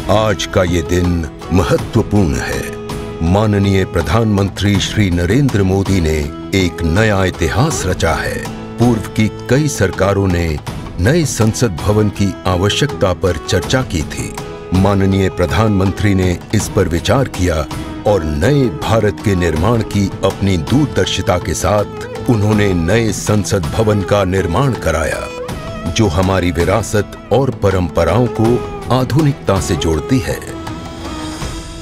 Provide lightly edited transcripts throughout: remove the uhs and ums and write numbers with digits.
आज का ये दिन महत्वपूर्ण है। माननीय प्रधानमंत्री श्री नरेंद्र मोदी ने एक नया इतिहास रचा है। पूर्व की कई सरकारों ने नए संसद भवन की आवश्यकता पर चर्चा की थी। माननीय प्रधानमंत्री ने इस पर विचार किया और नए भारत के निर्माण की अपनी दूरदर्शिता के साथ उन्होंने नए संसद भवन का निर्माण कराया, जो हमारी विरासत और परंपराओं को आधुनिकता से जोड़ती है।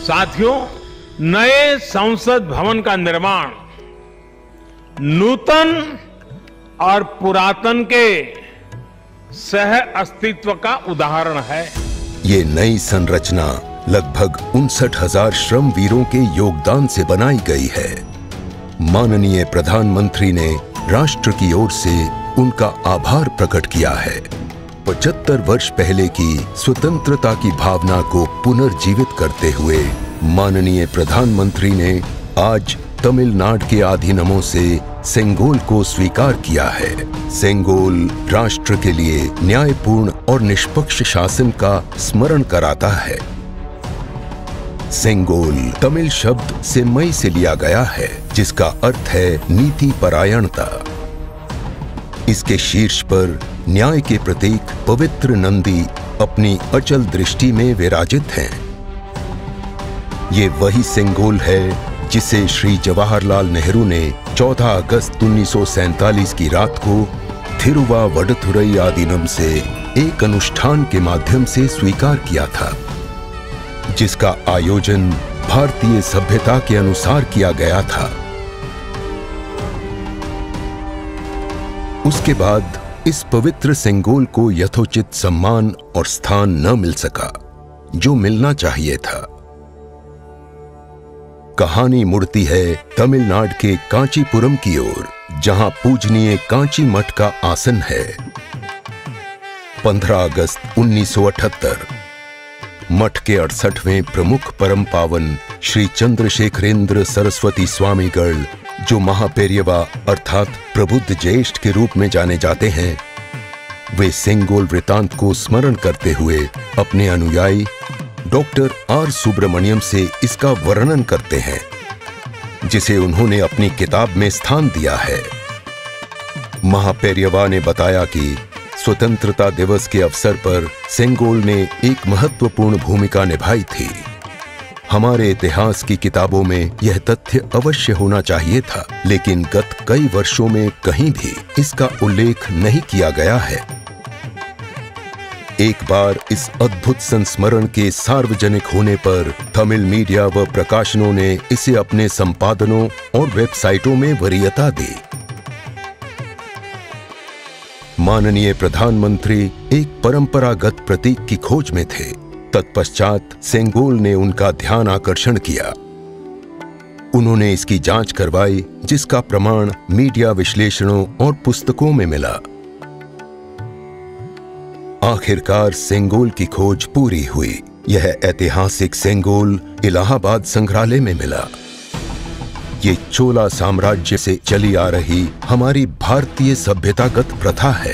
साथियों, नए संसद भवन का निर्माण नूतन और पुरातन के सह अस्तित्व का उदाहरण है। ये नई संरचना लगभग 59,000 श्रम वीरों के योगदान से बनाई गई है। माननीय प्रधानमंत्री ने राष्ट्र की ओर से उनका आभार प्रकट किया है। 75 वर्ष पहले की स्वतंत्रता की भावना को पुनर्जीवित करते हुए माननीय प्रधानमंत्री ने आज तमिलनाडु के अधीनमों से सेंगोल को स्वीकार किया है। सेंगोल राष्ट्र के लिए न्यायपूर्ण और निष्पक्ष शासन का स्मरण कराता है। सेंगोल तमिल शब्द सेम्मई से लिया गया है, जिसका अर्थ है नीति परायणता। इसके शीर्ष पर न्याय के प्रतीक पवित्र नंदी अपनी अचल दृष्टि में विराजित हैं। ये वही सेंगोल है जिसे श्री जवाहरलाल नेहरू ने 14 अगस्त 1947 की रात को थिरुवावडथुरई आदीनम से एक अनुष्ठान के माध्यम से स्वीकार किया था, जिसका आयोजन भारतीय सभ्यता के अनुसार किया गया था। उसके बाद इस पवित्र सेंगोल को यथोचित सम्मान और स्थान न मिल सका, जो मिलना चाहिए था। कहानी मुड़ती है तमिलनाडु के कांचीपुरम की ओर, जहां पूजनीय कांची मठ का आसन है। 15 अगस्त 1978 मठ के 68वें प्रमुख परम पावन श्री चंद्रशेखरेंद्र सरस्वती स्वामीगढ़, जो महापेरियवा अर्थात प्रबुद्ध ज्येष्ठ के रूप में जाने जाते हैं, वे सेंगोल वृतांत को स्मरण करते हुए अपने अनुयायी डॉक्टर आर सुब्रमण्यम से इसका वर्णन करते हैं, जिसे उन्होंने अपनी किताब में स्थान दिया है। महापेरियवा ने बताया कि स्वतंत्रता दिवस के अवसर पर सेंगोल ने एक महत्वपूर्ण भूमिका निभाई थी। हमारे इतिहास की किताबों में यह तथ्य अवश्य होना चाहिए था, लेकिन गत कई वर्षों में कहीं भी इसका उल्लेख नहीं किया गया है। एक बार इस अद्भुत संस्मरण के सार्वजनिक होने पर तमिल मीडिया व प्रकाशनों ने इसे अपने संपादनों और वेबसाइटों में वरीयता दी। माननीय प्रधानमंत्री एक परंपरागत प्रतीक की खोज में थे। तत्पश्चात सेंगोल ने उनका ध्यान आकर्षण किया। उन्होंने इसकी जांच करवाई, जिसका प्रमाण मीडिया विश्लेषणों और पुस्तकों में मिला। आखिरकार सेंगोल की खोज पूरी हुई। यह ऐतिहासिक सेंगोल इलाहाबाद संग्रहालय में मिला। ये चोला साम्राज्य से चली आ रही हमारी भारतीय सभ्यतागत प्रथा है।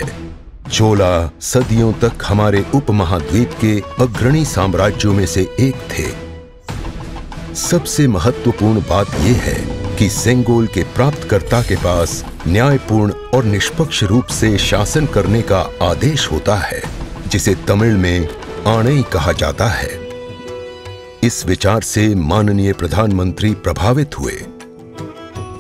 चोला सदियों तक हमारे उपमहाद्वीप के अग्रणी साम्राज्यों में से एक थे। सबसे महत्वपूर्ण बात यह है कि सेंगोल के प्राप्तकर्ता के पास न्यायपूर्ण और निष्पक्ष रूप से शासन करने का आदेश होता है, जिसे तमिल में आणई कहा जाता है। इस विचार से माननीय प्रधानमंत्री प्रभावित हुए।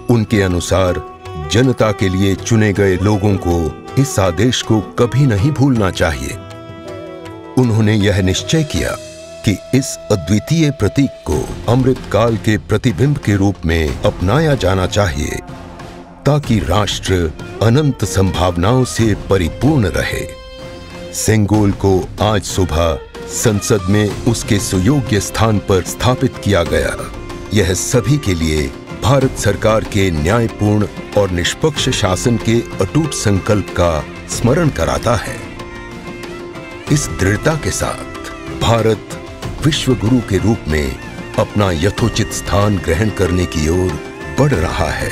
उनके अनुसार जनता के लिए चुने गए लोगों को इस आदेश को कभी नहीं भूलना चाहिए। उन्होंने यह निश्चय किया कि इस अद्वितीय प्रतीक को अमृतकाल के प्रतिबिंब के रूप में अपनाया जाना चाहिए, ताकि राष्ट्र अनंत संभावनाओं से परिपूर्ण रहे। सेंगोल को आज सुबह संसद में उसके सुयोग्य स्थान पर स्थापित किया गया। यह सभी के लिए भारत सरकार के न्यायपूर्ण और निष्पक्ष शासन के अटूट संकल्प का स्मरण कराता है। इस दृढ़ता के साथ भारत विश्व गुरु के रूप में अपना यथोचित स्थान ग्रहण करने की ओर बढ़ रहा है।